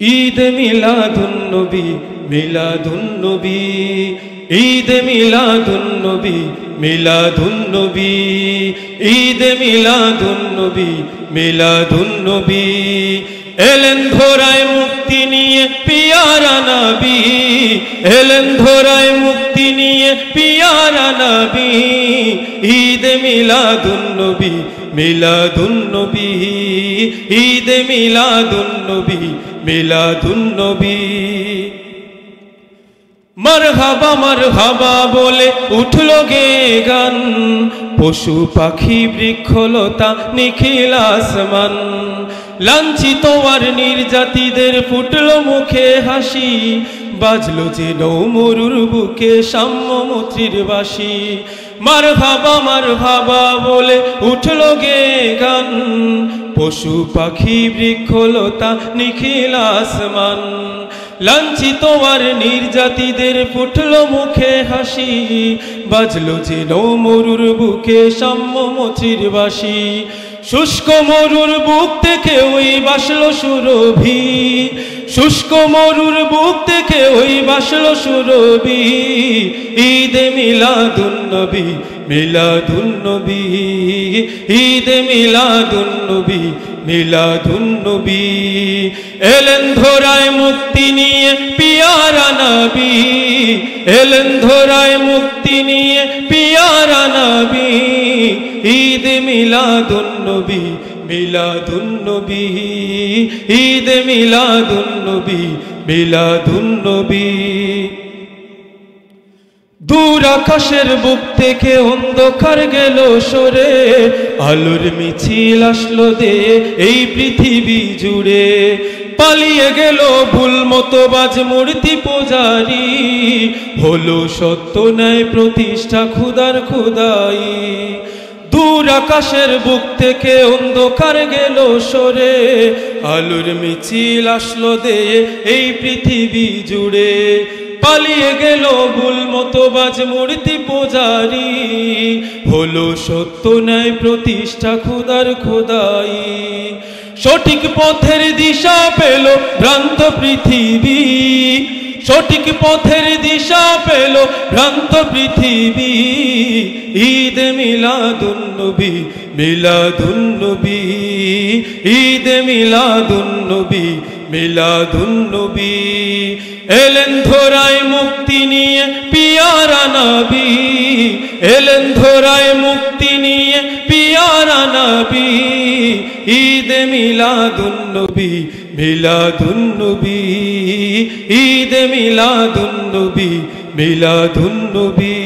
ঈদ মিলাদুন নবী মিলাদুন নবী, ঈদ মিলাদুন নবী মিলাদুন নবী, ঈদ মিলাদুন নবী মিলাদুন নবী। এলেন ধরায় মুক্তি নিয়ে পিয়ারা নবী, এলেন ধরায় মুক্তি নিয়ে পিয়ারা নবী। ঈদ মিলাদুন নবী মিলাদুন নবী, ঈদ মিলাদুন নবী মিলাদুন নবী। মারহাবা মারহাবা বলে উঠল গে গান, পশু পাখি বৃক্ষলতা নিখিল আসমান। লাঞ্ছিত আর নির্যাতিদের ফুটল মুখে হাসি, বাজলো যে নৌমরুর বুকে সাম্য মৈত্রীর বাঁশি। মারহাবা মারহাবা বলে উঠল গে গান, পশু পাখি বৃক্ষলতা নিখিল আসমান। লাঞ্ছিত আর নির্যাতিদের ফুটল মুখে হাসি, বাজলো যে নৌমরুর বুকে সাম্য মৈত্রীর বাঁশি। শুষ্ক মরুর বুক থেকে ওই বাসলো সুরভি, শুষ্ক মরুর বুক থেকে ওই বাসলো সুরভি। ঈদ মিলাদুন নবী মিলাদুন নবী, ঈদ মিলাদুন নবী মিলাদুন নবী। এলেন ধরায় মুক্তি নিয়ে পিয়ারা নবী, এলেন ধরায় মুক্তি নিয়ে পিয়ারা নবী। ঈদ মিলাদুন নবী মিলাদুন নবী, ঈদ মিলাদুন নবী মিলাদুন নবী। দূর আকাশের বুক থেকে অন্ধকার গেল সরে, আলোর মিছিল আসলো দে এই পৃথিবী জুড়ে। পালিয়ে গেল ভুল মতবাজ মূর্তি পূজারি, হলো সত্য ন্যায় প্রতিষ্ঠা খুদার খুদাই। দূর আকাশের বুক থেকে অন্ধকার গেল সরে, আলোর মিছিল আসলো দে এই পৃথিবী জুড়ে। পালিয়ে গেল ভুল মতবাজ মূর্তি পূজারি, হলো সত্য ন্যায় প্রতিষ্ঠা খুদার খোদাই। সঠিক পথের দিশা পেল ভ্রান্ত পৃথিবী, সঠিক পথের দিশা পেল ভ্রান্ত পৃথিবী। ঈদ মিলাদুন নবী মিলাদুন নবী, ঈদ মিলাদুন নবী মিলাদুন নবী। এলেন ধরায় মুক্তি নিয়ে পিয়ারা নবী, এলেন ধরায় মুক্তি নিয়ে পিয়ারা নবী। ঈদ মিলাদুন নবী মিলাদুন নবী, ঈদ মিলাদুন নবী মিলাদুন নবী।